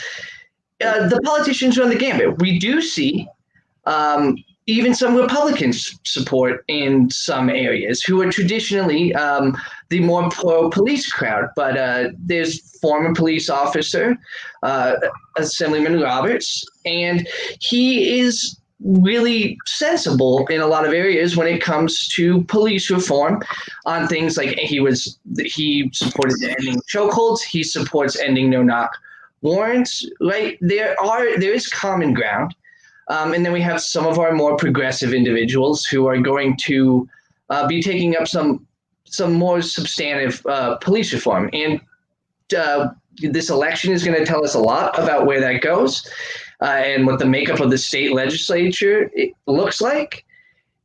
the politicians run the gambit. We do see even some Republicans support in some areas who are traditionally the more pro-police crowd. But there's former police officer, Assemblyman Roberts, and he is really sensible in a lot of areas when it comes to police reform on things like he supported ending chokeholds, he supports ending no-knock warrants, right? There is common ground. And then we have some of our more progressive individuals who are going to be taking up some more substantive police reform. And this election is going to tell us a lot about where that goes and what the makeup of the state legislature looks like.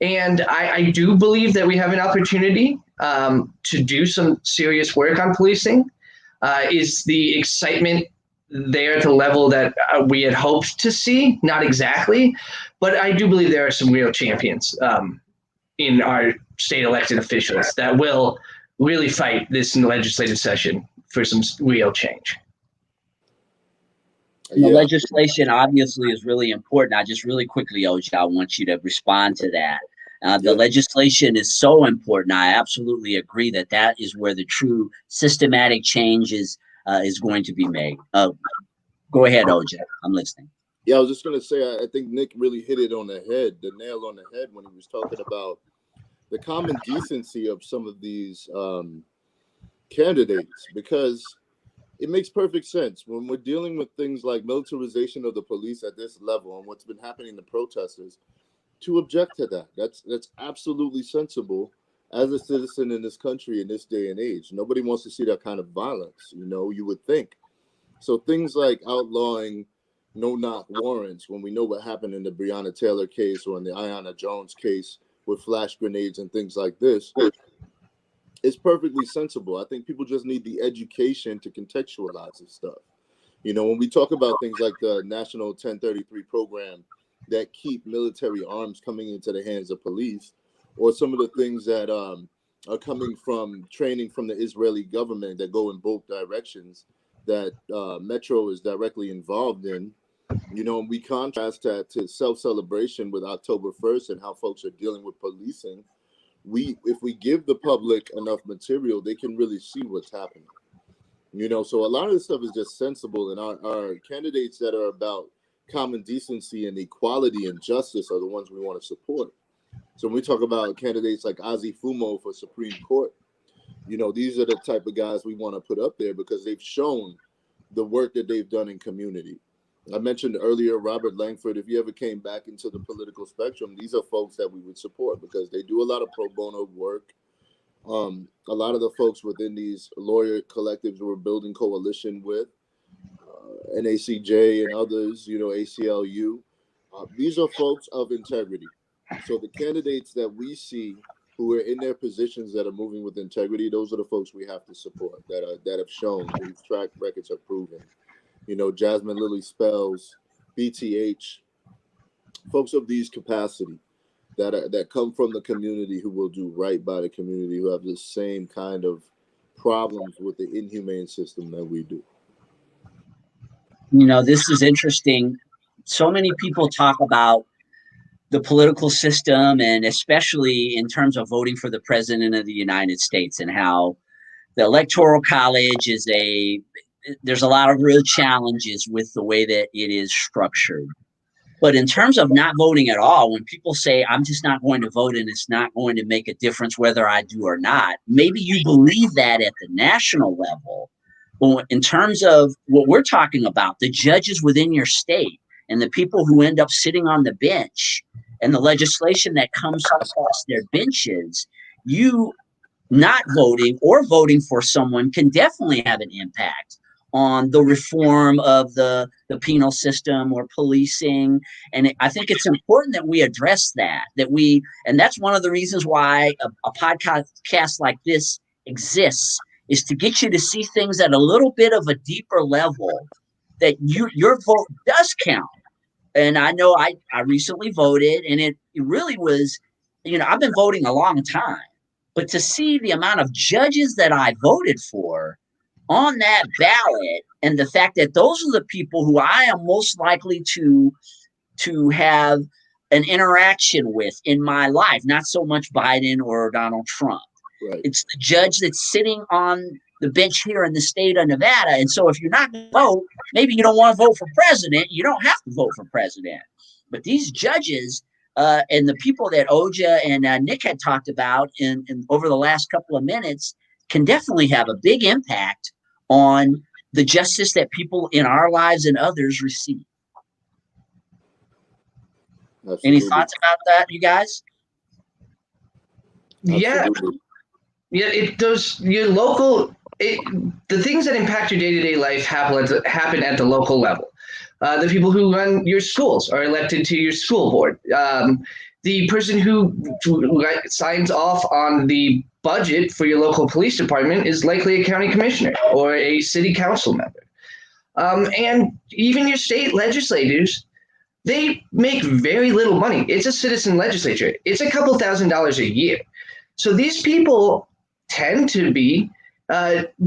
And I do believe that we have an opportunity to do some serious work on policing. Is the excitement there at the level that we had hoped to see? Not exactly, but I do believe there are some real champions in our state elected officials that will really fight this legislative session for some real change. The legislation obviously is really important. I just really quickly, OJ, I want you to respond to that. The legislation is so important. I absolutely agree that is where the true systematic change is going to be made. Go ahead, OJ. I'm listening. Yeah, I was just going to say, I think Nick really hit it on the nail on the head when he was talking about the common decency of some of these candidates, because it makes perfect sense when we're dealing with things like militarization of the police at this level and what's been happening to protesters, to object to that. That's absolutely sensible as a citizen in this country in this day and age. Nobody wants to see that kind of violence, you would think. So things like outlawing no-knock warrants, when we know what happened in the Breonna Taylor case or in the Aiyana Jones case with flash grenades and things like this, it's perfectly sensible. I think people just need the education to contextualize this stuff. When we talk about things like the National 1033 program that keep military arms coming into the hands of police, or some of the things that are coming from training from the Israeli government that go in both directions, that Metro is directly involved in, we contrast that to self-celebration with October 1st and how folks are dealing with policing. If we give the public enough material, they can really see what's happening. So a lot of this stuff is just sensible, and our candidates that are about common decency and equality and justice are the ones we want to support. So when we talk about candidates like Ozzie Fumo for Supreme Court, these are the type of guys we want to put up there because they've shown the work that they've done in community. I mentioned earlier Robert Langford. If you ever came back into the political spectrum, these are folks that we would support because they do a lot of pro bono work. A lot of the folks within these lawyer collectives we're building coalition with, NACJ and others, ACLU, these are folks of integrity. So the candidates that we see who are in their positions that are moving with integrity, those are the folks we have to support, that have shown, whose track records have proven. You know, Jasmine Lilly Spells, BTH, folks of these capacity that come from the community, who will do right by the community, who have the same kind of problems with the inhumane system that we do. You know, this is interesting. So many people talk about the political system, and especially in terms of voting for the president of the United States, and how the electoral college is there's a lot of real challenges with the way that it is structured. But in terms of not voting at all, when people say, I'm just not going to vote and it's not going to make a difference whether I do or not, maybe you believe that at the national level. But in terms of what we're talking about, the judges within your state and the people who end up sitting on the bench and the legislation that comes across their benches, you not voting or voting for someone can definitely have an impact on the reform of the penal system or policing. And I think it's important that we address and that's one of the reasons why a podcast like this exists, is to get you to see things at a little bit of a deeper level, that your vote does count. And I know I recently voted, and it really was, I've been voting a long time, but to see the amount of judges that I voted for on that ballot, and the fact that those are the people who I am most likely to have an interaction with in my life, not so much Biden or Donald Trump. Right. It's the judge that's sitting on the bench here in the state of Nevada. And so if you're not going to vote, maybe you don't want to vote for president. You don't have to vote for president. But these judges and the people that Oja and Nick had talked about in over the last couple of minutes can definitely have a big impact on the justice that people in our lives and others receive. Absolutely. Any thoughts about that, you guys? Absolutely. Yeah, it does. Your local, the things that impact your day-to-day life happen at the local level. The people who run your schools are elected to your school board. The person who signs off on the budget for your local police department is likely a county commissioner or a city council member. And even your state legislators, they make very little money. It's a citizen legislature. It's a couple $1,000s a year. So these people tend to be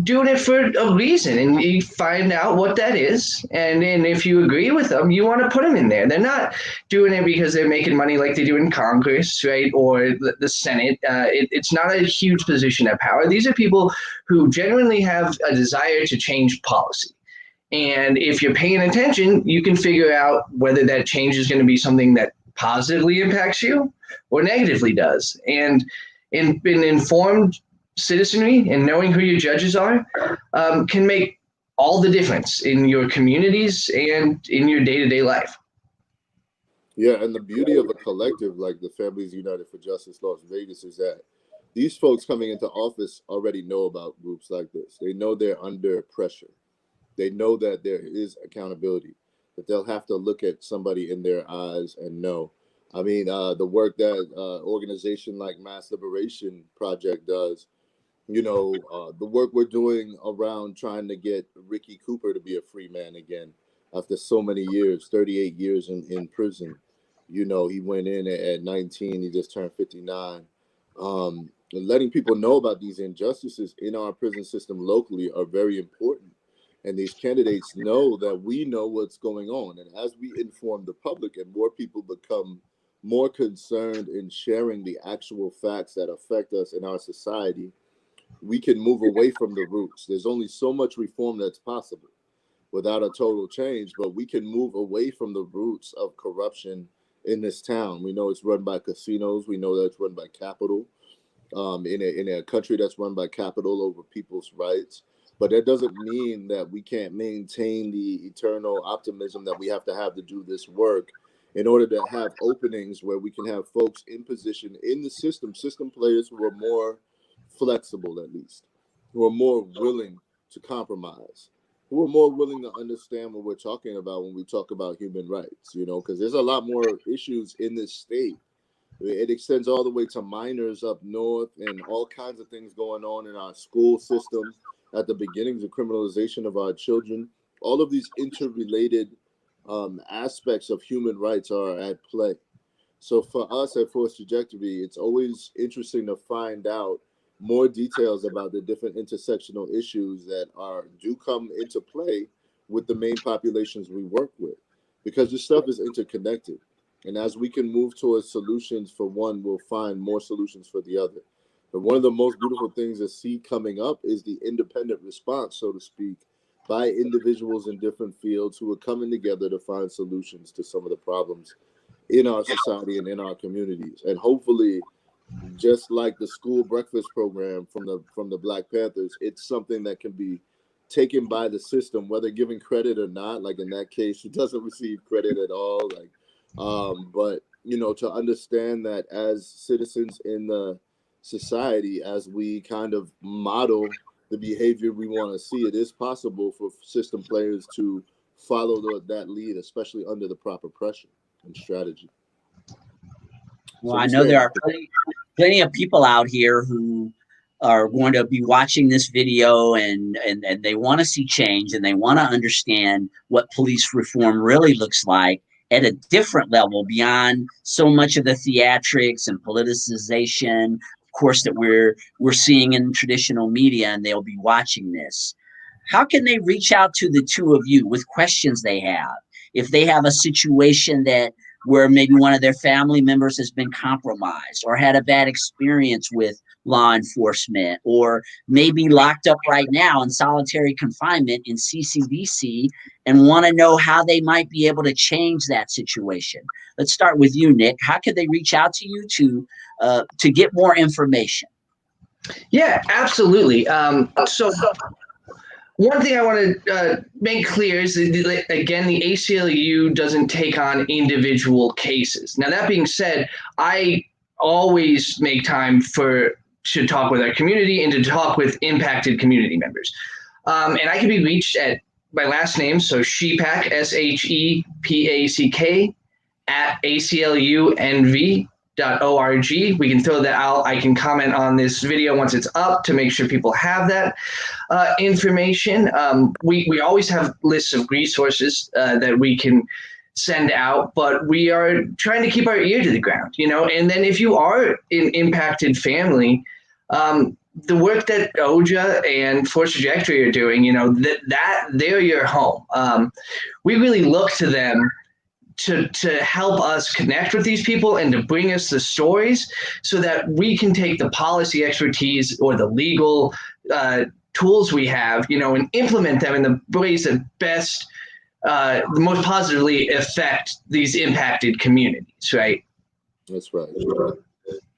doing it for a reason, and you find out what that is, and then if you agree with them, you want to put them in there. They're not doing it because they're making money like they do in Congress, right, or the Senate. It's not a huge position of power. These are people who genuinely have a desire to change policy. And if you're paying attention, you can figure out whether that change is going to be something that positively impacts you or negatively does. And in informed citizenry and knowing who your judges are can make all the difference in your communities and in your day-to-day life. Yeah, and the beauty of a collective like the Families United for Justice Las Vegas is that these folks coming into office already know about groups like this. They know they're under pressure. They know that there is accountability, that they'll have to look at somebody in their eyes and know. I mean, the work that organization like Mass Liberation Project does, the work we're doing around trying to get Ricky Cooper to be a free man again after so many years, 38 years in prison. He went in at 19, he just turned 59. Letting people know about these injustices in our prison system locally are very important. And these candidates know that we know what's going on. And as we inform the public and more people become more concerned in sharing the actual facts that affect us in our society, we can move away from the roots. There's only so much reform that's possible without a total change, but we can move away from the roots of corruption in this town. We know it's run by casinos. We know that it's run by capital, in a country that's run by capital over people's rights. But that doesn't mean that we can't maintain the eternal optimism that we have to do this work in order to have openings where we can have folks in position in the system players who are more flexible, at least, who are more willing to compromise, who are more willing to understand what we're talking about when we talk about human rights, because there's a lot more issues in this state It extends all the way to minors up north and all kinds of things going on in our school system at the beginnings of criminalization of our children. All of these interrelated aspects of human rights are at play. So for us at Force Trajectory, it's always interesting to find out more details about the different intersectional issues that do come into play with the main populations we work with, because this stuff is interconnected. And as we can move towards solutions for one, we'll find more solutions for the other. But one of the most beautiful things I see coming up is the independent response, so to speak, by individuals in different fields who are coming together to find solutions to some of the problems in our society and in our communities. And hopefully, just like the school breakfast program from the Black Panthers, it's something that can be taken by the system, whether given credit or not. Like in that case, she doesn't receive credit at all. But to understand that as citizens in the society, as we kind of model the behavior we want to see, it is possible for system players to follow that lead, especially under the proper pressure and strategy. Well, I know there are plenty of people out here who are going to be watching this video and they want to see change and they want to understand what police reform really looks like at a different level beyond so much of the theatrics and politicization, of course, that we're seeing in traditional media, and they'll be watching this. How can they reach out to the two of you with questions they have? If they have a situation where maybe one of their family members has been compromised or had a bad experience with law enforcement, or maybe locked up right now in solitary confinement in CCDC and want to know how they might be able to change that situation. Let's start with you, Nick. How could they reach out to you to get more information? Yeah, absolutely. So one thing I want to make clear is that, again, the ACLU doesn't take on individual cases. Now, that being said, I always make time to talk with our community and to talk with impacted community members. And I can be reached at my last name, so Shepak, SHEPACK, at ACLUNV.org. We can throw that out. I can comment on this video once it's up to make sure people have that information. We always have lists of resources that we can send out, but we are trying to keep our ear to the ground, and then if you are an impacted family, the work that OJA and Force Trajectory are doing, that they're your home. We really look to them to help us connect with these people and to bring us the stories so that we can take the policy expertise or the legal tools we have, and implement them in the ways that best, the most positively affect these impacted communities, right? That's right.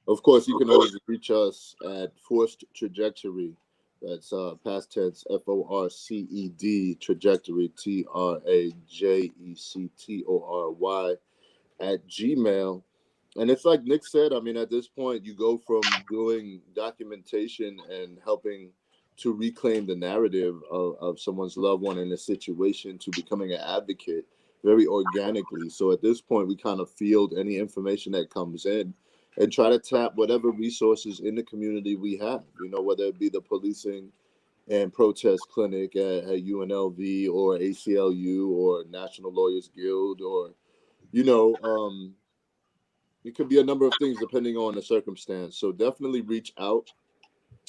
Of course, you can always reach us at Forced Trajectory. That's past tense, FORCED, Trajectory, TRAJECTORY, at Gmail. And it's like Nick said, I mean, at this point, you go from doing documentation and helping to reclaim the narrative of someone's loved one in a situation to becoming an advocate very organically. So at this point, we kind of field any information that comes in and try to tap whatever resources in the community we have, whether it be the policing and protest clinic at UNLV or ACLU or National Lawyers Guild, or, it could be a number of things depending on the circumstance. So definitely reach out.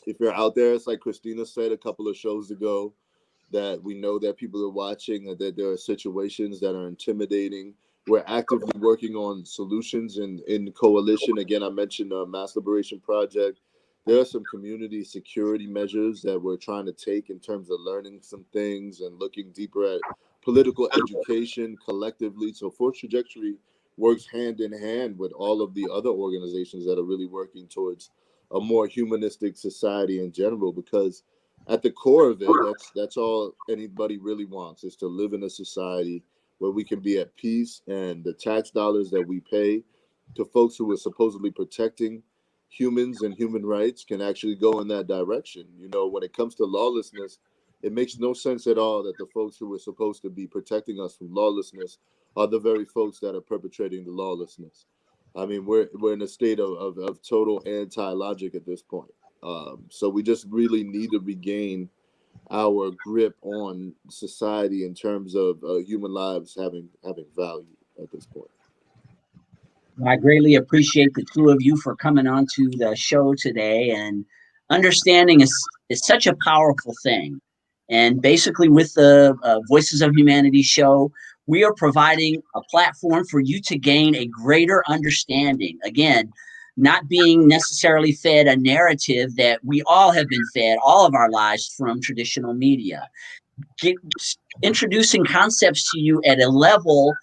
If you're out there, it's like Christina said a couple of shows ago, that we know that people are watching, that there are situations that are intimidating. We're actively working on solutions in coalition. Again, I mentioned the Mass Liberation Project. There are some community security measures that we're trying to take in terms of learning some things and looking deeper at political education collectively. So Force Trajectory works hand in hand with all of the other organizations that are really working towards a more humanistic society in general, because at the core of it, that's all anybody really wants, is to live in a society where we can be at peace, and the tax dollars that we pay to folks who are supposedly protecting humans and human rights can actually go in that direction. When it comes to lawlessness, it makes no sense at all that the folks who are supposed to be protecting us from lawlessness are the very folks that are perpetrating the lawlessness. I mean, we're in a state of total anti-logic at this point. So we just really need to regain our grip on society in terms of human lives having value at this point. I greatly appreciate the two of you for coming on to the show today. And understanding is such a powerful thing. And basically, with the Voices of Humanity show, we are providing a platform for you to gain a greater understanding. Again, not being necessarily fed a narrative that we all have been fed all of our lives from traditional media. Get, Introducing concepts to you at a level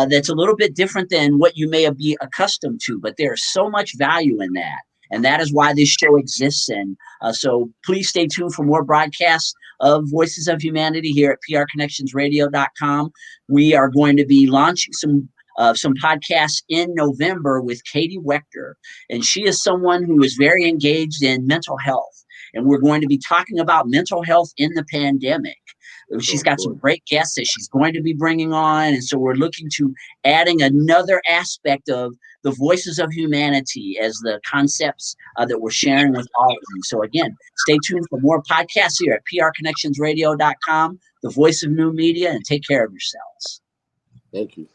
that's a little bit different than what you may be accustomed to, but there's so much value in that. And that is why this show exists. And so please stay tuned for more broadcasts of Voices of Humanity here at prconnectionsradio.com. We are going to be launching some podcasts in November with Katie Wechter. And she is someone who is very engaged in mental health. And we're going to be talking about mental health in the pandemic. She's got some great guests that she's going to be bringing on. And so we're looking to adding another aspect of the Voices of Humanity as the concepts that we're sharing with all of you. So again, stay tuned for more podcasts here at prconnectionsradio.com, the voice of new media, and take care of yourselves. Thank you.